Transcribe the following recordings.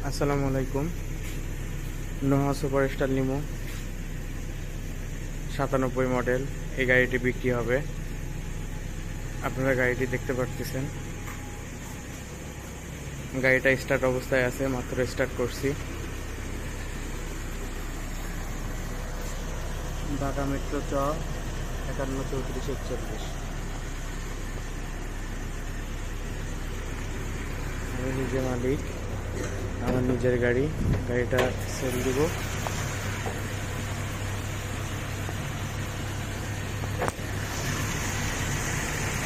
আসসালামু আলাইকুম। Noha super star নিমো 97 model এই গাড়িটি বিক্রি হবে। আপনারা গাড়িটি দেখতে পাচ্ছেন, গাড়িটা স্টার্ট অবস্থায় আছে, মাত্র স্টার্ট করছি। ঢাকা মেট্রো 51 34 41। আমি নিজে মালিক, আমার নিজের গাড়ি। গাড়িটা সেল দিব।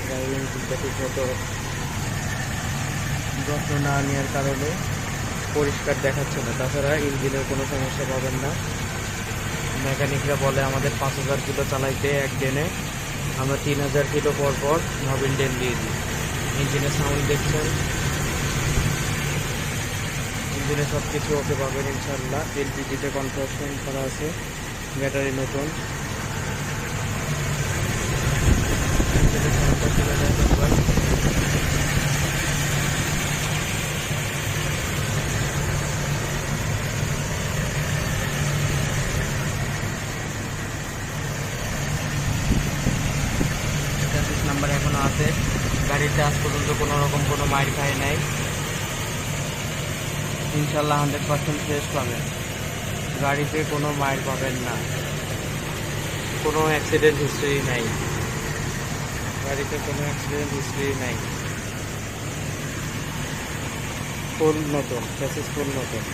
গাড়ির ইঞ্জিনটা ঠিক মতো যত্ন না নেওয়ার কারণে পরিষ্কার দেখাচ্ছে না। তাছাড়া ইঞ্জিনের কোনো সমস্যা পাবেন না। মেকানিকরা বলে আমাদের 5000 কিলো চালাইতে একদিনে আমরা 3000 কিলো পর পর নবীন ডেল দিয়ে দিই। ইঞ্জিনের সাউন্ড দেখছেন, ইঞ্জিনে সব কিছু ওকে পাবেন ইনশাল্লাহ। এলপিজিতে কনভার্সন করা আছে, ব্যাটারি নতুন। নাম্বার এখনো আছে। গাড়িতে আজ পর্যন্ত কোনো রকম কোনো মাইর খায় নাই। ইনশাল্লাহ 100% ফ্রেশ পাবেন। গাড়িতে কোনো মাইর পাবেন না, কোনো অ্যাক্সিডেন্ট হিস্ট্রি নাই। গাড়িতে কোনো অ্যাক্সিডেন্ট হিস্ট্রি নাই। ফুল নতুন, চ্যাসিস ফুল নতুন।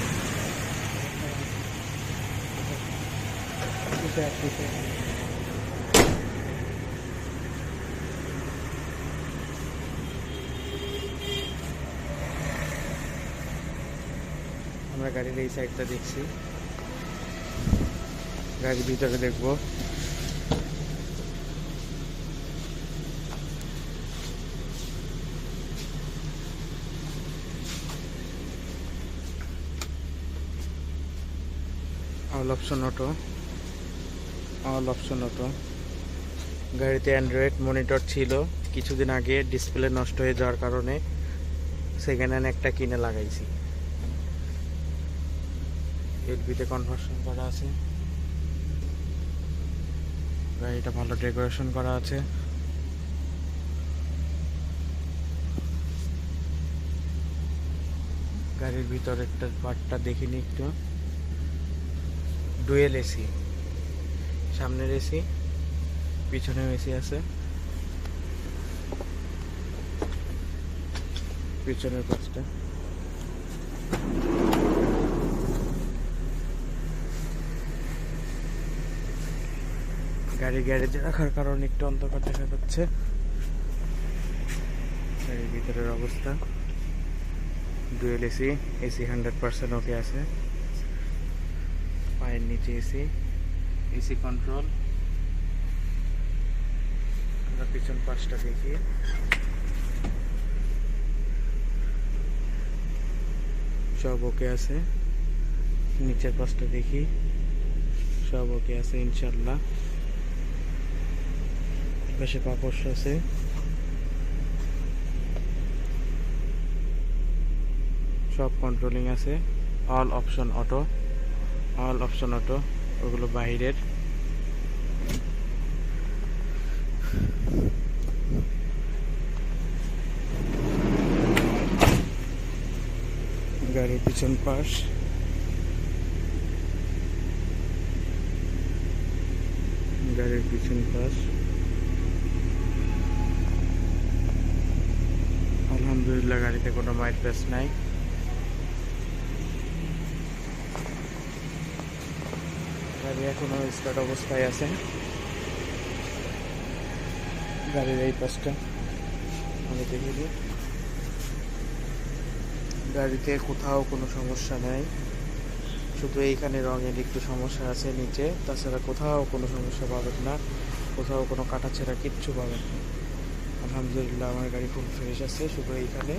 আমরা গাড়ির এই সাইডটা দেখছি, গাড়ির ভিতরে দেখবো। All option auto, all option auto. গাড়িতে অ্যান্ড্রয়েড মনিটর ছিল, কিছুদিন আগে ডিসপ্লে নষ্ট হয়ে যাওয়ার কারণে সেকেন্ড হ্যান্ড একটা কিনে লাগাইছি। এলপিতে কনভার্সন করা আছে। গাড়িটা ভালো ডেকোরেশন করা আছে। গাড়ির ভিতর একটা পার্টটা দেখিনি একটু। ডুয়েল এসি, সামনের এসি, পিছনেও এসি আছে। পিছনের পাশটা গাড়ি গ্যারেজে রাখার কারণে একটু অন্ধকার দেখা যাচ্ছে। গাড়ির ভিতরের অবস্থা, ডুয়েল এসি, এসি 100% ওকে আছে। পায়ের নিচে এসি, এসি কন্ট্রোল। আমরা পিছন পাশটা দেখি, সব ওকে আছে। নিচের পাশটা দেখি, সব ওকে আছে ইনশাল্লাহ। পাশে পাপড় আছে। সব কন্ট্রোলিং আছে। All option auto, all option auto. ওগুলো বাইরের। গাড়ির পিছন পাশ, গাড়ির পিছন পাশ। আলহামদুলিল্লাহ গাড়িতে কোনো মাইট প্যাচ নাই। গাড়ি এখনো স্টার্ট অবস্থায় আছে। গাড়ির এই পাশটা আমি দেখে দিই। গাড়িতে কোথাও কোনো সমস্যা নাই, শুধু এইখানে রঙের একটু সমস্যা আছে নিচে। তাছাড়া কোথাও কোনো সমস্যা পাবেন না, কোথাও কোনো কাটাছেঁড়া কিচ্ছু পাবেন না। আলহামদুলিল্লাহ আমার গাড়ি ফুল ফ্রেশ আছে, শুধু এইখানে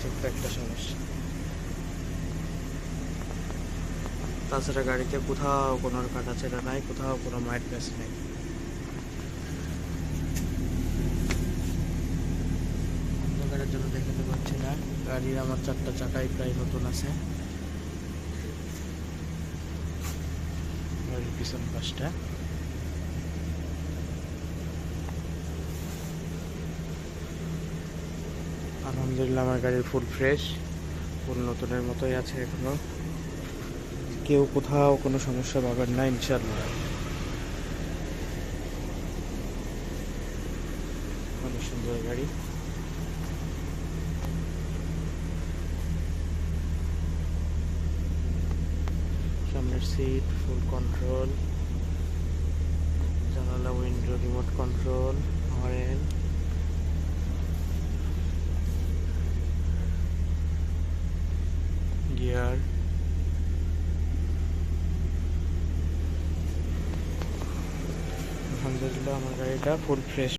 ছোট্ট একটা সমস্যা। তাছাড়া গাড়িতে কোথাও কোনো কাটাছেঁড়া নাই, কোথাও কোনো মাইট প্যাচ নেই। অন্ধকারের জন্য দেখাতে পাচ্ছি না। গাড়ির আমার 4টা চাকাই প্রায় নতুন আছে। গাড়ির পিছন পাশটা। আলহামদুলিল্লাহ আমার গাড়ি ফুল ফ্রেশ, ফুল নতুনের মতোই আছে এখনো। কেউ কোথাও কোনো সমস্যা পাবেন না ইনশাল্লাহ। অনেক সুন্দর গাড়ি। সামনের সিট ফুল কন্ট্রোল, জানালা window remote control, horn, gear. আলহামদুলিল্লাহ আমার গাড়িটা ফুল ফ্রেশ।